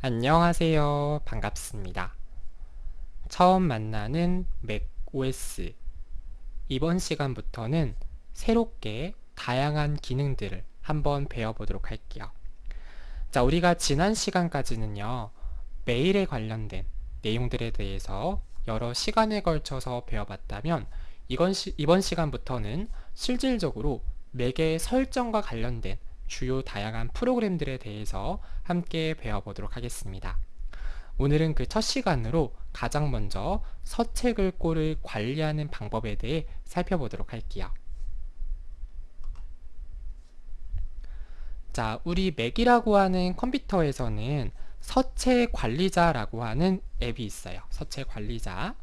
안녕하세요. 반갑습니다. 처음 만나는 맥OS. 이번 시간부터는 새롭게 다양한 기능들을 한번 배워보도록 할게요. 자, 우리가 지난 시간까지는요, 메일에 관련된 내용들에 대해서 여러 시간에 걸쳐서 배워봤다면, 이번 시간부터는 실질적으로 맥의 설정과 관련된 주요 다양한 프로그램들에 대해서 함께 배워보도록 하겠습니다. 오늘은 그 첫 시간으로 가장 먼저 서체 글꼴을 관리하는 방법에 대해 살펴보도록 할게요. 자, 우리 맥이라고 하는 컴퓨터에서는 서체 관리자라고 하는 앱이 있어요. 서체 관리자.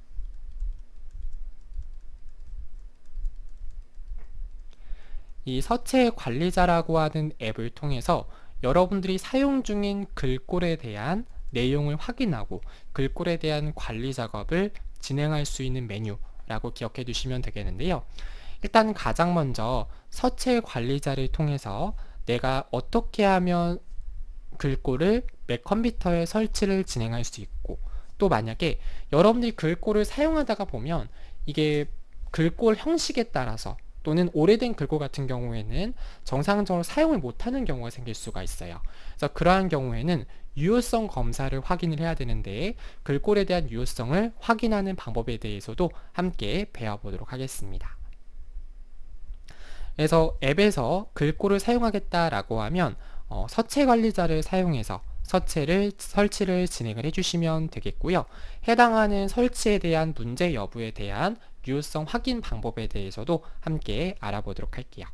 이 서체 관리자라고 하는 앱을 통해서 여러분들이 사용 중인 글꼴에 대한 내용을 확인하고 글꼴에 대한 관리 작업을 진행할 수 있는 메뉴라고 기억해 두시면 되겠는데요. 일단 가장 먼저 서체 관리자를 통해서 내가 어떻게 하면 글꼴을 맥 컴퓨터에 설치를 진행할 수 있고, 또 만약에 여러분들이 글꼴을 사용하다가 보면 이게 글꼴 형식에 따라서 또는 오래된 글꼴 같은 경우에는 정상적으로 사용을 못하는 경우가 생길 수가 있어요. 그래서 그러한 경우에는 유효성 검사를 확인을 해야 되는데, 글꼴에 대한 유효성을 확인하는 방법에 대해서도 함께 배워보도록 하겠습니다. 그래서 앱에서 글꼴을 사용하겠다라고 하면 서체 관리자를 사용해서 서체를 설치를 진행을 해주시면 되겠고요. 해당하는 설치에 대한 문제 여부에 대한 유효성 확인 방법에 대해서도 함께 알아보도록 할게요.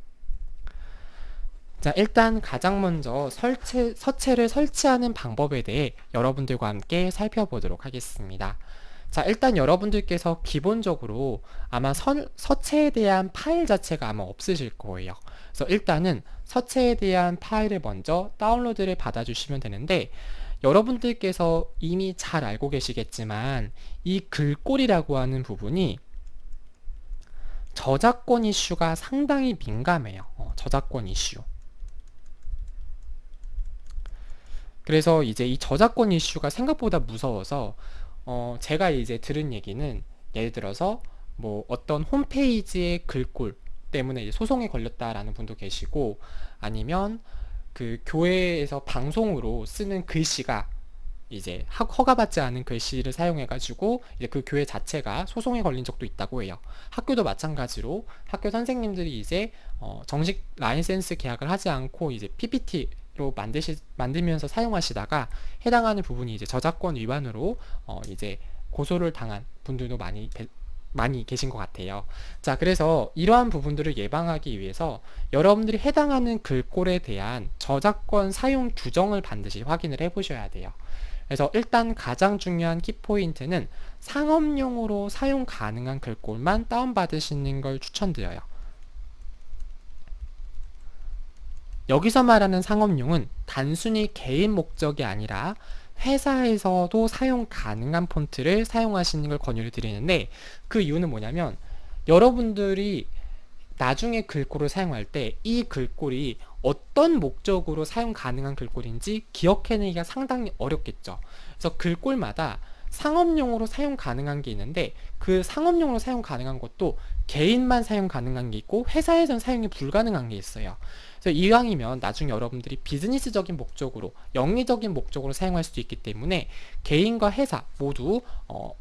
자, 일단 가장 먼저 서체를 설치하는 방법에 대해 여러분들과 함께 살펴보도록 하겠습니다. 자, 일단 여러분들께서 기본적으로 아마 서체에 대한 파일 자체가 아마 없으실 거예요. 그래서 일단은 서체에 대한 파일을 먼저 다운로드를 받아주시면 되는데, 여러분들께서 이미 잘 알고 계시겠지만 이 글꼴이라고 하는 부분이 저작권 이슈가 상당히 민감해요. 저작권 이슈. 그래서 이제 이 저작권 이슈가 생각보다 무서워서 제가 이제 들은 얘기는, 예를 들어서 뭐 어떤 홈페이지의 글꼴 때문에 이제 소송에 걸렸다라는 분도 계시고, 아니면 그 교회에서 방송으로 쓰는 글씨가 이제 허가받지 않은 글씨를 사용해가지고 이제 그 교회 자체가 소송에 걸린 적도 있다고 해요. 학교도 마찬가지로 학교 선생님들이 이제 정식 라이센스 계약을 하지 않고 이제 PPT로 만들면서 사용하시다가 해당하는 부분이 이제 저작권 위반으로 이제 고소를 당한 분들도 많이 계신 것 같아요. 자, 그래서 이러한 부분들을 예방하기 위해서 여러분들이 해당하는 글꼴에 대한 저작권 사용 규정을 반드시 확인을 해 보셔야 돼요. 그래서 일단 가장 중요한 키포인트는 상업용으로 사용 가능한 글꼴만 다운받으시는 걸 추천드려요. 여기서 말하는 상업용은 단순히 개인 목적이 아니라 회사에서도 사용 가능한 폰트를 사용하시는 걸 권유를 드리는데, 그 이유는 뭐냐면 여러분들이 나중에 글꼴을 사용할 때 이 글꼴이 어떤 목적으로 사용 가능한 글꼴인지 기억해내기가 상당히 어렵겠죠. 그래서 글꼴마다 상업용으로 사용 가능한 게 있는데, 그 상업용으로 사용 가능한 것도 개인만 사용 가능한 게 있고 회사에선 사용이 불가능한 게 있어요. 그래서 이왕이면 나중에 여러분들이 비즈니스적인 목적으로, 영리적인 목적으로 사용할 수도 있기 때문에 개인과 회사 모두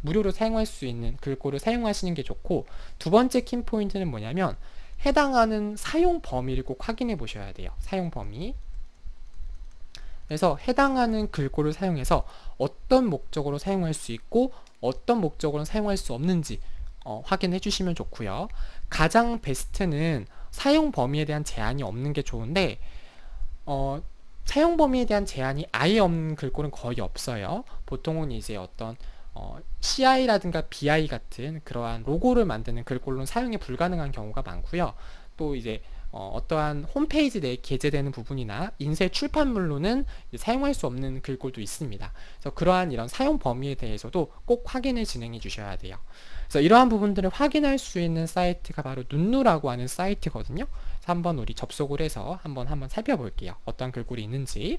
무료로 사용할 수 있는 글꼴을 사용하시는 게 좋고, 두 번째 키 포인트는 뭐냐면 해당하는 사용 범위를 꼭 확인해 보셔야 돼요. 사용 범위. 그래서 해당하는 글꼴을 사용해서 어떤 목적으로 사용할 수 있고 어떤 목적으로는 사용할 수 없는지 확인해 주시면 좋고요. 가장 베스트는 사용 범위에 대한 제한이 없는 게 좋은데, 사용 범위에 대한 제한이 아예 없는 글꼴은 거의 없어요. 보통은 이제 어떤 CI라든가 BI 같은 그러한 로고를 만드는 글꼴로는 사용이 불가능한 경우가 많고요. 또 이제 어떠한 홈페이지 내에 게재되는 부분이나 인쇄 출판물로는 사용할 수 없는 글꼴도 있습니다. 그래서 그러한 이런 사용 범위에 대해서도 꼭 확인을 진행해 주셔야 돼요. 그래서 이러한 부분들을 확인할 수 있는 사이트가 바로 눈누라고 하는 사이트거든요. 그래서 한번 우리 접속을 해서 한번 살펴볼게요. 어떤 글꼴이 있는지.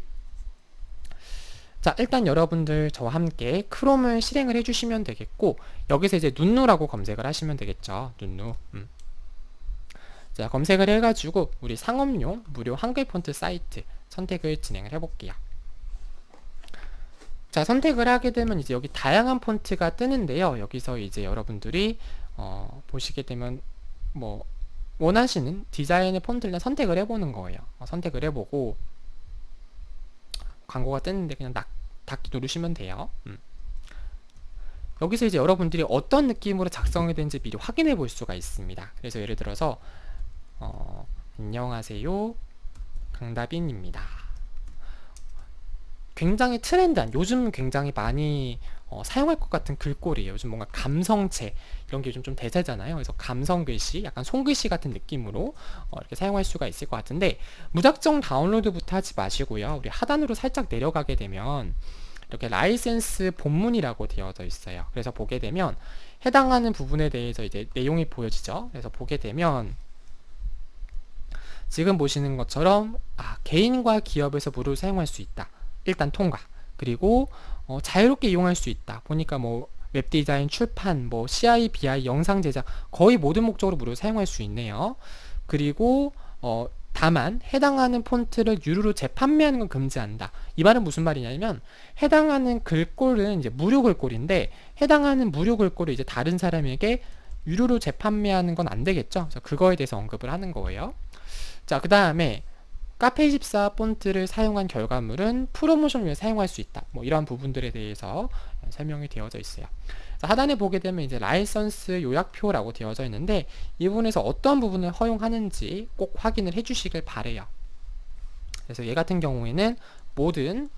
자, 일단 여러분들 저와 함께 크롬을 실행을 해주시면 되겠고, 여기서 이제 눈누라고 검색을 하시면 되겠죠. 눈누. 자, 검색을 해가지고 우리 상업용 무료 한글 폰트 사이트 선택을 진행을 해볼게요. 자, 선택을 하게 되면 이제 여기 다양한 폰트가 뜨는데요. 여기서 이제 여러분들이 보시게 되면 뭐 원하시는 디자인의 폰트를 선택을 해보는 거예요. 선택을 해보고 광고가 뜨는데 그냥 닫기 누르시면 돼요. 여기서 이제 여러분들이 어떤 느낌으로 작성이 되는지 미리 확인해 볼 수가 있습니다. 그래서 예를 들어서 안녕하세요, 강다빈입니다. 굉장히 트렌드한, 요즘 굉장히 많이 사용할 것 같은 글꼴이에요. 요즘 뭔가 감성체 이런 게 요즘 좀 대세잖아요. 그래서 감성 글씨, 약간 손글씨 같은 느낌으로 이렇게 사용할 수가 있을 것 같은데, 무작정 다운로드부터 하지 마시고요. 우리 하단으로 살짝 내려가게 되면 이렇게 라이센스 본문이라고 되어져 있어요. 그래서 보게 되면 해당하는 부분에 대해서 이제 내용이 보여지죠. 그래서 보게 되면 지금 보시는 것처럼 개인과 기업에서 무료로 사용할 수 있다. 일단 통과. 그리고 자유롭게 이용할 수 있다. 보니까 뭐 웹디자인, 출판, 뭐 CI, BI, 영상 제작 거의 모든 목적으로 무료로 사용할 수 있네요. 그리고 다만 해당하는 폰트를 유료로 재판매하는 건 금지한다. 이 말은 무슨 말이냐면 해당하는 글꼴은 이제 무료 글꼴인데 해당하는 무료 글꼴을 이제 다른 사람에게 유료로 재판매하는 건 안 되겠죠. 그래서 그거에 대해서 언급을 하는 거예요. 자, 그 다음에 카페24 폰트를 사용한 결과물은 프로모션을 위해 사용할 수 있다. 뭐 이런 부분들에 대해서 설명이 되어져 있어요. 하단에 보게 되면 이제 라이선스 요약표라고 되어져 있는데 이 부분에서 어떤 부분을 허용하는지 꼭 확인을 해주시길 바래요. 그래서 얘 같은 경우에는 모든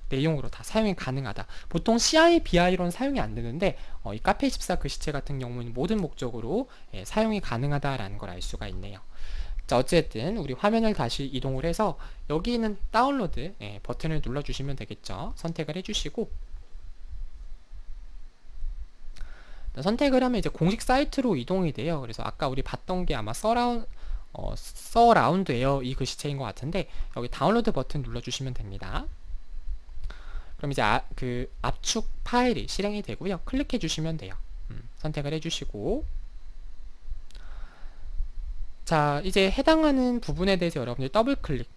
내용으로 다 사용이 가능하다. 보통 CI, BI로는 사용이 안 되는데 이 카페24 글씨체 같은 경우는 모든 목적으로 사용이 가능하다라는 걸 알 수가 있네요. 자, 어쨌든 우리 화면을 다시 이동을 해서 여기 있는 다운로드 버튼을 눌러주시면 되겠죠. 선택을 해주시고 선택을 하면 이제 공식 사이트로 이동이 돼요. 그래서 아까 우리 봤던 게 아마 서라운드 에어 이 글씨체인 것 같은데 여기 다운로드 버튼 눌러주시면 됩니다. 그럼 이제 그 압축 파일이 실행이 되고요. 클릭해 주시면 돼요. 선택을 해주시고 자, 이제 해당하는 부분에 대해서 여러분들이 더블 클릭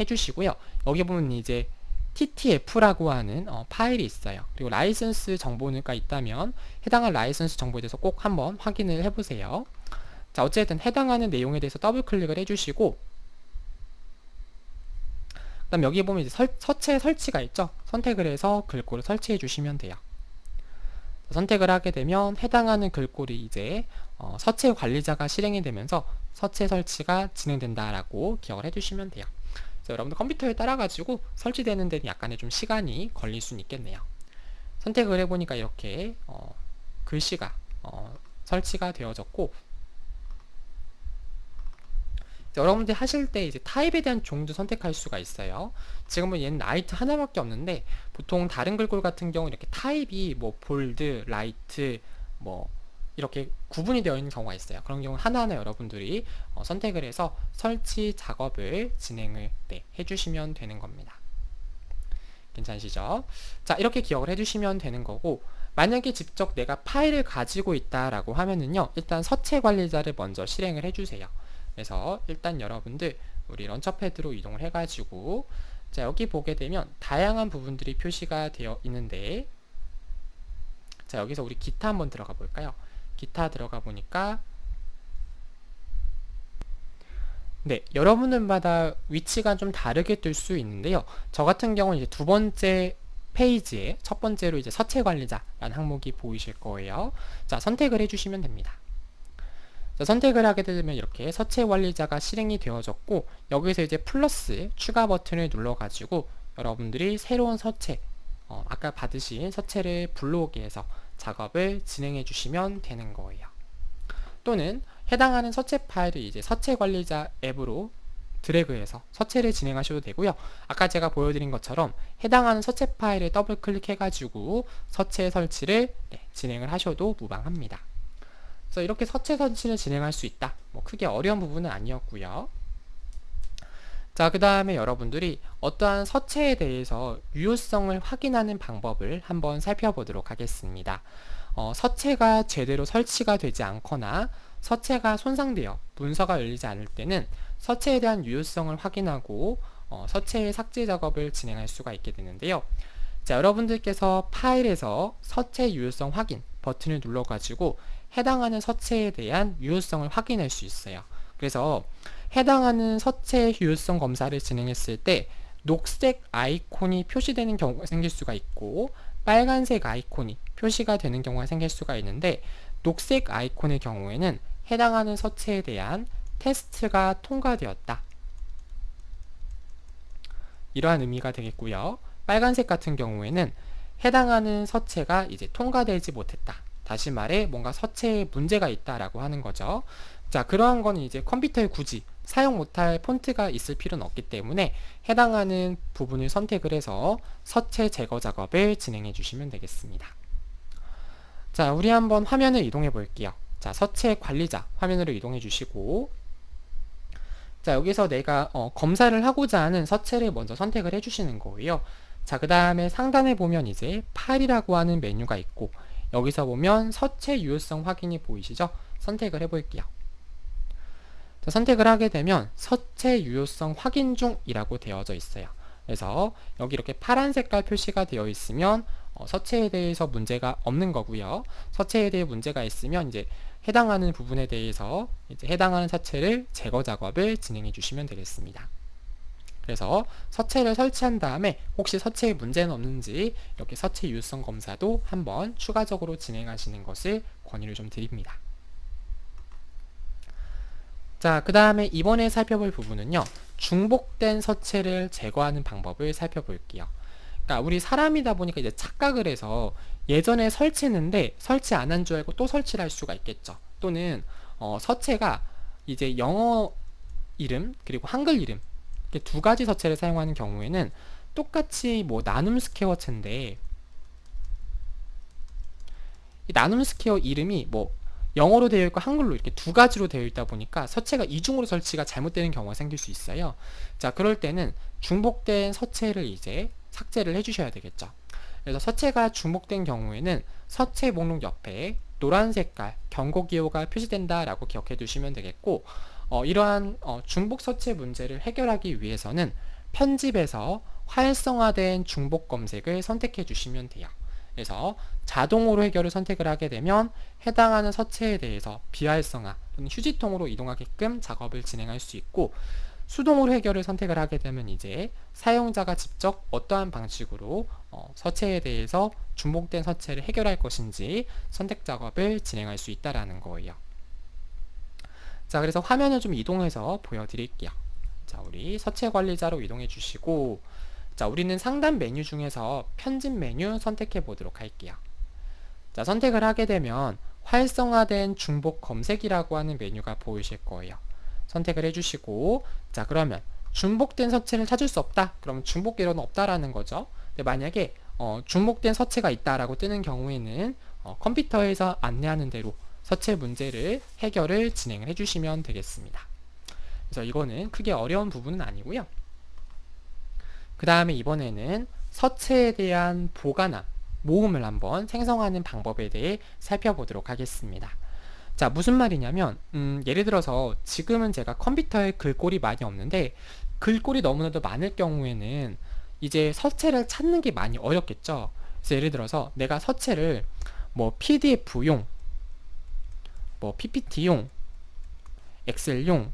해주시고요. 여기 보면 이제 TTF라고 하는 파일이 있어요. 그리고 라이선스 정보가 있다면 해당한 라이선스 정보에 대해서 꼭 한번 확인을 해보세요. 자, 어쨌든 해당하는 내용에 대해서 더블 클릭을 해주시고 그 다음 여기 보면 이제 서체 설치가 있죠. 선택을 해서 글꼴을 설치해 주시면 돼요. 선택을 하게 되면 해당하는 글꼴이 이제 서체 관리자가 실행이 되면서 서체 설치가 진행된다라고 기억을 해주시면 돼요. 그래서 여러분들 컴퓨터에 따라가지고 설치되는 데는 약간의 좀 시간이 걸릴 수는 있겠네요. 선택을 해보니까 이렇게 글씨가 설치가 되어졌고 여러분들이 하실 때 이제 타입에 대한 종도 선택할 수가 있어요. 지금은 얘는 라이트 하나밖에 없는데 보통 다른 글꼴 같은 경우 이렇게 타입이 뭐 볼드, 라이트 뭐 이렇게 구분이 되어 있는 경우가 있어요. 그런 경우 하나하나 여러분들이 선택을 해서 설치 작업을 진행을 해주시면 되는 겁니다. 괜찮으시죠? 자, 이렇게 기억을 해주시면 되는 거고 만약에 직접 내가 파일을 가지고 있다라고 하면은요 일단 서체 관리자를 먼저 실행을 해주세요. 그래서 일단 여러분들 우리 런처패드로 이동을 해가지고 자, 여기 보게 되면 다양한 부분들이 표시가 되어 있는데 자, 여기서 우리 기타 한번 들어가 볼까요? 기타 들어가 보니까 네, 여러분들마다 위치가 좀 다르게 뜰 수 있는데요. 저 같은 경우는 이제 두 번째 페이지에 첫 번째로 이제 서체 관리자라는 항목이 보이실 거예요. 자, 선택을 해주시면 됩니다. 자, 선택을 하게 되면 이렇게 서체 관리자가 실행이 되어졌고 여기서 이제 플러스 추가 버튼을 눌러가지고 여러분들이 새로운 서체 아까 받으신 서체를 불러오게 해서 작업을 진행해 주시면 되는 거예요. 또는 해당하는 서체 파일을 이제 서체 관리자 앱으로 드래그해서 서체를 진행하셔도 되고요. 아까 제가 보여드린 것처럼 해당하는 서체 파일을 더블 클릭해 가지고 서체 설치를 진행을 하셔도 무방합니다. 그래서 이렇게 서체 설치를 진행할 수 있다. 뭐 크게 어려운 부분은 아니었고요. 자, 그 다음에 여러분들이 어떠한 서체에 대해서 유효성을 확인하는 방법을 한번 살펴보도록 하겠습니다. 서체가 제대로 설치가 되지 않거나 서체가 손상되어 문서가 열리지 않을 때는 서체에 대한 유효성을 확인하고 서체의 삭제 작업을 진행할 수가 있게 되는데요. 자, 여러분들께서 파일에서 서체 유효성 확인 버튼을 눌러가지고 해당하는 서체에 대한 유효성을 확인할 수 있어요. 그래서 해당하는 서체 유효성 검사를 진행했을 때 녹색 아이콘이 표시되는 경우가 생길 수가 있고 빨간색 아이콘이 표시가 되는 경우가 생길 수가 있는데, 녹색 아이콘의 경우에는 해당하는 서체에 대한 테스트가 통과되었다, 이러한 의미가 되겠고요. 빨간색 같은 경우에는 해당하는 서체가 이제 통과되지 못했다, 다시 말해 뭔가 서체에 문제가 있다라고 하는 거죠. 자, 그러한 거는 이제 컴퓨터에 굳이 사용 못할 폰트가 있을 필요는 없기 때문에 해당하는 부분을 선택을 해서 서체 제거 작업을 진행해 주시면 되겠습니다. 자, 우리 한번 화면을 이동해 볼게요. 자, 서체 관리자 화면으로 이동해 주시고, 자, 여기서 내가 검사를 하고자 하는 서체를 먼저 선택을 해 주시는 거예요. 자, 그 다음에 상단에 보면 이제 파일이라고 하는 메뉴가 있고, 여기서 보면 서체 유효성 확인이 보이시죠? 선택을 해 볼게요. 자, 선택을 하게 되면 서체 유효성 확인 중이라고 되어져 있어요. 그래서 여기 이렇게 파란 색깔 표시가 되어 있으면 서체에 대해서 문제가 없는 거고요. 서체에 대해 문제가 있으면 이제 해당하는 부분에 대해서 이제 해당하는 서체를 제거 작업을 진행해 주시면 되겠습니다. 그래서 서체를 설치한 다음에 혹시 서체에 문제는 없는지 이렇게 서체 유효성 검사도 한번 추가적으로 진행하시는 것을 권유를 좀 드립니다. 자, 그 다음에 이번에 살펴볼 부분은요, 중복된 서체를 제거하는 방법을 살펴볼게요. 그러니까 우리 사람이다 보니까 이제 착각을 해서 예전에 설치했는데 설치 안 한 줄 알고 또 설치를 할 수가 있겠죠. 또는 서체가 이제 영어 이름 그리고 한글 이름 이렇게 두 가지 서체를 사용하는 경우에는 똑같이 뭐 나눔 스퀘어체인데 이 나눔 스퀘어 이름이 뭐 영어로 되어 있고 한글로 이렇게 두 가지로 되어 있다 보니까 서체가 이중으로 설치가 잘못되는 경우가 생길 수 있어요. 자, 그럴 때는 중복된 서체를 이제 삭제를 해주셔야 되겠죠. 그래서 서체가 중복된 경우에는 서체 목록 옆에 노란 색깔 경고 기호가 표시된다 라고 기억해 두시면 되겠고, 이러한 중복 서체 문제를 해결하기 위해서는 편집에서 활성화된 중복 검색을 선택해 주시면 돼요. 그래서 자동으로 해결을 선택을 하게 되면 해당하는 서체에 대해서 비활성화 또는 휴지통으로 이동하게끔 작업을 진행할 수 있고, 수동으로 해결을 선택을 하게 되면 이제 사용자가 직접 어떠한 방식으로 서체에 대해서 중복된 서체를 해결할 것인지 선택 작업을 진행할 수 있다라는 거예요. 자, 그래서 화면을 좀 이동해서 보여드릴게요. 자, 우리 서체 관리자로 이동해 주시고, 자, 우리는 상단 메뉴 중에서 편집 메뉴 선택해 보도록 할게요. 자, 선택을 하게 되면 활성화된 중복 검색이라고 하는 메뉴가 보이실 거예요. 선택을 해주시고, 자, 그러면 중복된 서체를 찾을 수 없다, 그럼 중복 개로는 없다라는 거죠. 근데 만약에 중복된 서체가 있다라고 뜨는 경우에는 컴퓨터에서 안내하는 대로 서체 문제를 해결을 진행을 해주시면 되겠습니다. 그래서 이거는 크게 어려운 부분은 아니고요. 그 다음에 이번에는 서체에 대한 보관함, 모음을 한번 생성하는 방법에 대해 살펴보도록 하겠습니다. 자, 무슨 말이냐면 예를 들어서 지금은 제가 컴퓨터에 글꼴이 많이 없는데 글꼴이 너무나도 많을 경우에는 이제 서체를 찾는 게 많이 어렵겠죠. 그래서 예를 들어서 내가 서체를 뭐 PDF용, 뭐 PPT용, 엑셀용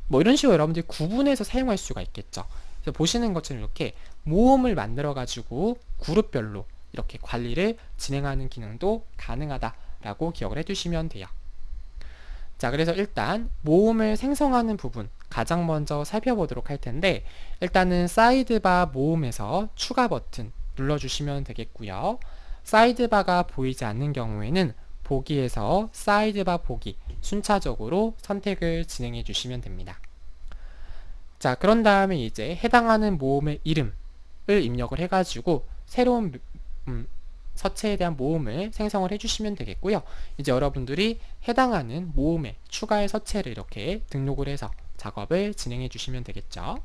뭐 이런 식으로 여러분들이 구분해서 사용할 수가 있겠죠. 그래서 보시는 것처럼 이렇게 모음을 만들어 가지고 그룹별로 이렇게 관리를 진행하는 기능도 가능하다라고 기억을 해두시면 돼요. 자, 그래서 일단 모음을 생성하는 부분 가장 먼저 살펴보도록 할 텐데, 일단은 사이드바 모음에서 추가 버튼 눌러주시면 되겠고요. 사이드바가 보이지 않는 경우에는 보기에서 사이드바 보기 순차적으로 선택을 진행해 주시면 됩니다. 자, 그런 다음에 이제 해당하는 모음의 이름을 입력을 해가지고 새로운 서체에 대한 모음을 생성을 해주시면 되겠고요. 이제 여러분들이 해당하는 모음에 추가의 서체를 이렇게 등록을 해서 작업을 진행해 주시면 되겠죠.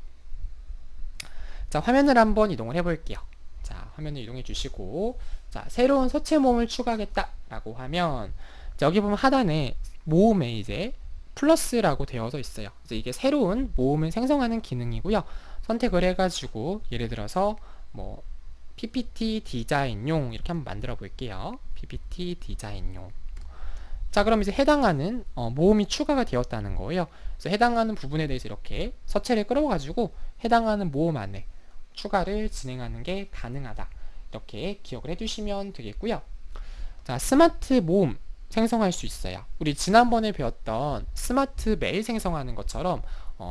자, 화면을 한번 이동을 해 볼게요. 자, 화면을 이동해 주시고, 자, 새로운 서체 모음을 추가하겠다 라고 하면, 자, 여기 보면 하단에 모음에 이제 플러스라고 되어져 있어요. 그래서 이게 새로운 모음을 생성하는 기능이고요. 선택을 해가지고 예를 들어서 뭐 PPT 디자인용 이렇게 한번 만들어 볼게요. PPT 디자인용. 자, 그럼 이제 해당하는 모음이 추가가 되었다는 거예요. 그래서 해당하는 부분에 대해서 이렇게 서체를 끌어가지고 해당하는 모음 안에 추가를 진행하는 게 가능하다. 이렇게 기억을 해두시면 되겠고요. 자, 스마트 모음 생성할 수 있어요. 우리 지난번에 배웠던 스마트 메일 생성하는 것처럼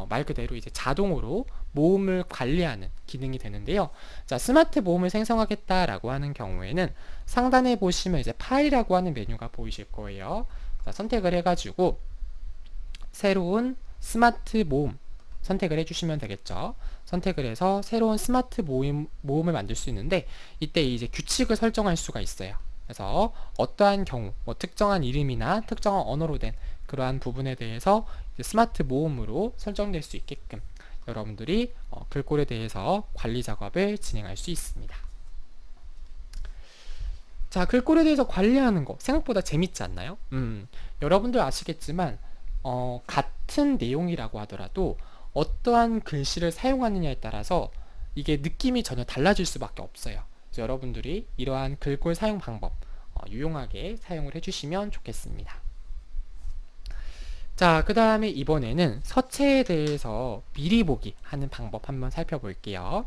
말 그대로 이제 자동으로 모음을 관리하는 기능이 되는데요. 자, 스마트 모음을 생성하겠다라고 하는 경우에는 상단에 보시면 이제 파일이라고 하는 메뉴가 보이실 거예요. 자, 선택을 해가지고 새로운 스마트 모음 선택을 해주시면 되겠죠. 선택을 해서 새로운 스마트 모음을 만들 수 있는데 이때 이제 규칙을 설정할 수가 있어요. 그래서 어떠한 경우, 뭐 특정한 이름이나 특정한 언어로 된 그러한 부분에 대해서 스마트 모음으로 설정될 수 있게끔 여러분들이 글꼴에 대해서 관리 작업을 진행할 수 있습니다. 자, 글꼴에 대해서 관리하는 거 생각보다 재밌지 않나요? 여러분들 아시겠지만 같은 내용이라고 하더라도 어떠한 글씨를 사용하느냐에 따라서 이게 느낌이 전혀 달라질 수밖에 없어요. 그래서 여러분들이 이러한 글꼴 사용 방법 유용하게 사용을 해주시면 좋겠습니다. 자, 그 다음에 이번에는 서체에 대해서 미리 보기 하는 방법 한번 살펴볼게요.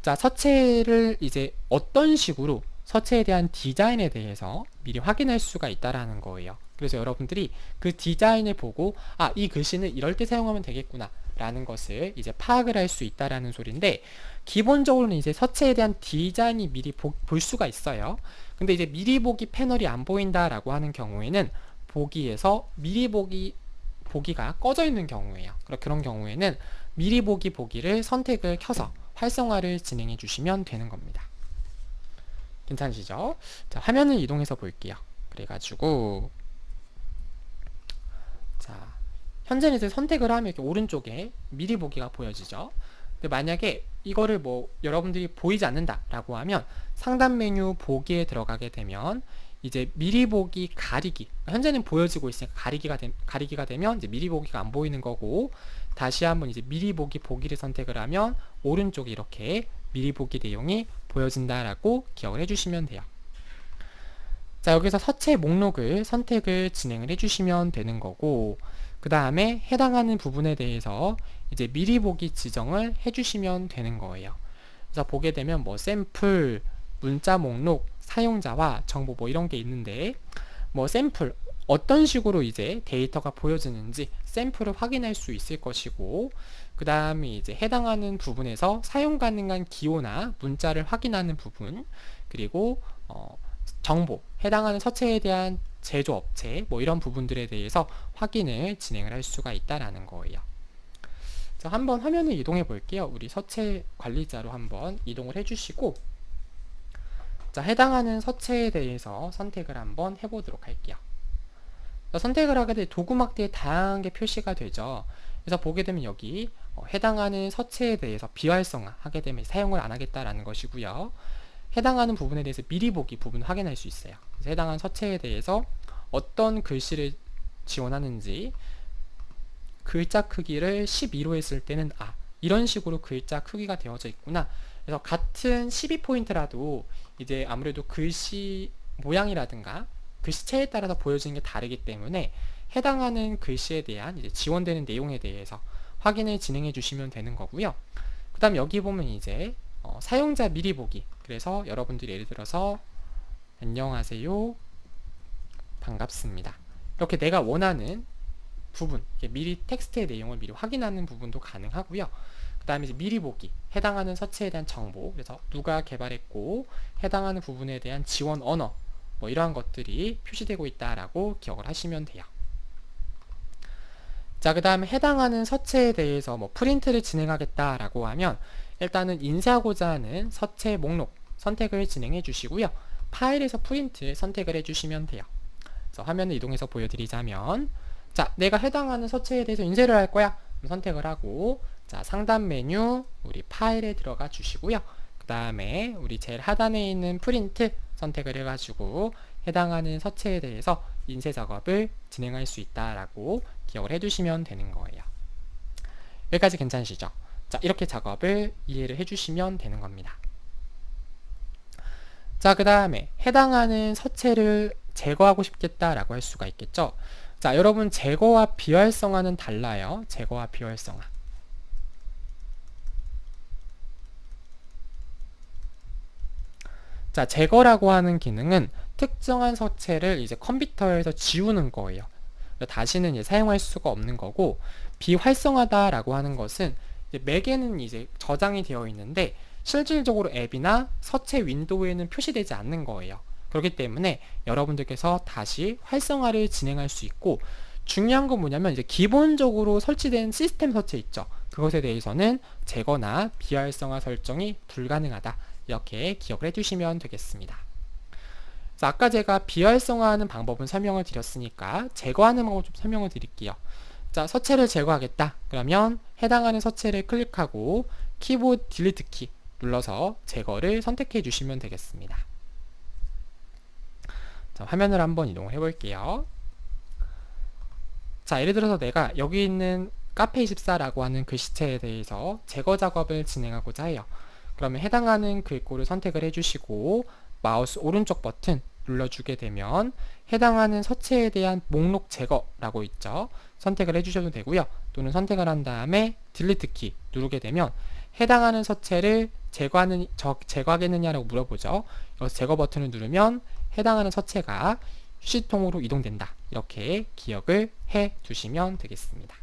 자, 서체를 이제 어떤 식으로 서체에 대한 디자인에 대해서 미리 확인할 수가 있다라는 거예요. 그래서 여러분들이 그 디자인을 보고 아, 이 글씨는 이럴 때 사용하면 되겠구나 라는 것을 이제 파악을 할 수 있다라는 소리인데, 기본적으로는 이제 서체에 대한 디자인이 미리 볼 수가 있어요. 근데 이제 미리 보기 패널이 안 보인다라고 하는 경우에는 보기에서 미리 보기가 꺼져 있는 경우예요. 그런 경우에는 미리 보기를 선택을 켜서 활성화를 진행해 주시면 되는 겁니다. 괜찮으시죠? 자, 화면을 이동해서 볼게요. 그래가지고 자, 현재는 이제 선택을 하면 이렇게 오른쪽에 미리 보기가 보여지죠. 근데 만약에 이거를 뭐 여러분들이 보이지 않는다 라고 하면 상단 메뉴 보기에 들어가게 되면 이제 미리 보기 가리기, 현재는 보여지고 있으니까 가리기가 되면 이제 미리 보기가 안 보이는 거고, 다시 한번 이제 미리 보기를 선택을 하면 오른쪽에 이렇게 미리 보기 내용이 보여진다라고 기억을 해주시면 돼요. 자, 여기서 서체 목록을 선택을 진행을 해주시면 되는 거고, 그 다음에 해당하는 부분에 대해서 이제 미리 보기 지정을 해주시면 되는 거예요. 그래서 보게 되면 뭐 샘플, 문자 목록, 사용자와 정보 뭐 이런 게 있는데, 뭐 샘플 어떤 식으로 이제 데이터가 보여지는지 샘플을 확인할 수 있을 것이고, 그 다음에 이제 해당하는 부분에서 사용 가능한 기호나 문자를 확인하는 부분, 그리고 정보, 해당하는 서체에 대한 제조업체 뭐 이런 부분들에 대해서 확인을 진행을 할 수가 있다라는 거예요. 자, 한번 화면을 이동해 볼게요. 우리 서체 관리자로 한번 이동을 해주시고, 자, 해당하는 서체에 대해서 선택을 한번 해보도록 할게요. 자, 선택을 하게 되면 도구막대에 다양하게 표시가 되죠. 그래서 보게 되면 여기 해당하는 서체에 대해서 비활성화 하게 되면 사용을 안 하겠다라는 것이고요. 해당하는 부분에 대해서 미리 보기 부분 확인할 수 있어요. 그래서 해당하는 서체에 대해서 어떤 글씨를 지원하는지, 글자 크기를 12로 했을 때는 아, 이런 식으로 글자 크기가 되어져 있구나. 그래서 같은 12포인트라도 이제 아무래도 글씨 모양이라든가 글씨체에 따라서 보여지는 게 다르기 때문에 해당하는 글씨에 대한 이제 지원되는 내용에 대해서 확인을 진행해 주시면 되는 거고요. 그 다음 여기 보면 이제 사용자 미리 보기, 그래서 여러분들이 예를 들어서 안녕하세요, 반갑습니다, 이렇게 내가 원하는 부분, 미리 텍스트의 내용을 미리 확인하는 부분도 가능하고요. 그 다음에 이제 미리 보기, 해당하는 서체에 대한 정보, 그래서 누가 개발했고 해당하는 부분에 대한 지원 언어, 뭐 이러한 것들이 표시되고 있다라고 기억을 하시면 돼요. 자, 그 다음에 해당하는 서체에 대해서 뭐 프린트를 진행하겠다라고 하면 일단은 인쇄하고자 하는 서체 목록 선택을 진행해 주시고요. 파일에서 프린트 선택을 해주시면 돼요. 그래서 화면을 이동해서 보여드리자면, 자, 내가 해당하는 서체에 대해서 인쇄를 할 거야 선택을 하고, 자, 상단 메뉴 우리 파일에 들어가 주시고요. 그 다음에 우리 제일 하단에 있는 프린트 선택을 해가지고 해당하는 서체에 대해서 인쇄 작업을 진행할 수 있다라고 기억을 해두시면 되는 거예요. 여기까지 괜찮으시죠? 자, 이렇게 작업을 이해를 해주시면 되는 겁니다. 자, 그 다음에 해당하는 서체를 제거하고 싶겠다라고 할 수가 있겠죠? 자, 여러분 제거와 비활성화는 달라요. 제거와 비활성화. 자, 제거라고 하는 기능은 특정한 서체를 이제 컴퓨터에서 지우는 거예요. 다시는 이제 사용할 수가 없는 거고, 비활성화다라고 하는 것은 이제 맥에는 이제 저장이 되어 있는데 실질적으로 앱이나 서체 윈도우에는 표시되지 않는 거예요. 그렇기 때문에 여러분들께서 다시 활성화를 진행할 수 있고, 중요한 건 뭐냐면 이제 기본적으로 설치된 시스템 서체 있죠. 그것에 대해서는 제거나 비활성화 설정이 불가능하다. 이렇게 기억을 해주시면 되겠습니다. 자, 아까 제가 비활성화하는 방법은 설명을 드렸으니까 제거하는 방법 좀 설명을 드릴게요. 자, 서체를 제거하겠다. 그러면 해당하는 서체를 클릭하고 키보드 딜리트 키 눌러서 제거를 선택해 주시면 되겠습니다. 자, 화면을 한번 이동을 해 볼게요. 자, 예를 들어서 내가 여기 있는 카페24라고 하는 글씨체에 대해서 제거 작업을 진행하고자 해요. 그러면 해당하는 글꼴을 선택을 해주시고 마우스 오른쪽 버튼 눌러주게 되면 해당하는 서체에 대한 목록 제거라고 있죠. 선택을 해주셔도 되고요. 또는 선택을 한 다음에 딜리트 키 누르게 되면 해당하는 서체를 제거하겠느냐라고 물어보죠. 여기서 제거 버튼을 누르면 해당하는 서체가 휴지통으로 이동된다. 이렇게 기억을 해 두시면 되겠습니다.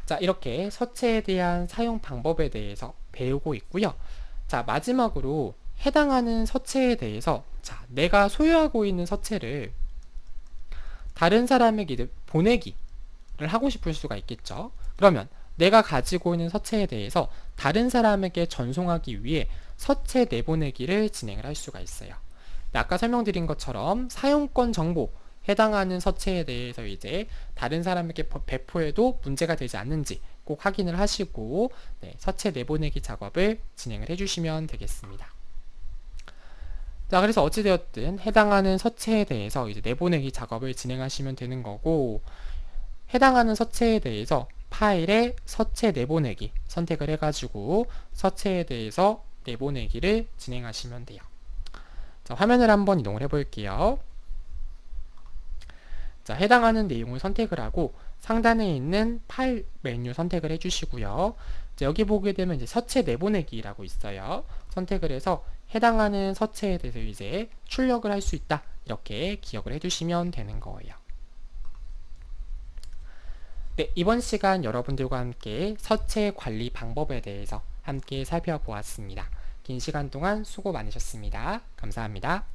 자, 이렇게 서체에 대한 사용 방법에 대해서 배우고 있고요. 자, 마지막으로 해당하는 서체에 대해서, 자, 내가 소유하고 있는 서체를 다른 사람에게 보내기를 하고 싶을 수가 있겠죠. 그러면 내가 가지고 있는 서체에 대해서 다른 사람에게 전송하기 위해 서체 내보내기를 진행을 할 수가 있어요. 아까 설명드린 것처럼 사용권 정보, 해당하는 서체에 대해서 이제 다른 사람에게 배포해도 문제가 되지 않는지 꼭 확인을 하시고, 네, 서체 내보내기 작업을 진행을 해주시면 되겠습니다. 자, 그래서 어찌되었든 해당하는 서체에 대해서 이제 내보내기 작업을 진행하시면 되는 거고, 해당하는 서체에 대해서 파일에 서체 내보내기 선택을 해가지고 서체에 대해서 내보내기를 진행하시면 돼요. 자, 화면을 한번 이동을 해볼게요. 자, 해당하는 내용을 선택을 하고 상단에 있는 파일 메뉴 선택을 해주시고요. 자, 여기 보게 되면 이제 서체 내보내기라고 있어요. 선택을 해서 해당하는 서체에 대해서 이제 출력을 할 수 있다. 이렇게 기억을 해주시면 되는 거예요. 네, 이번 시간 여러분들과 함께 서체 관리 방법에 대해서 함께 살펴보았습니다. 긴 시간 동안 수고 많으셨습니다. 감사합니다.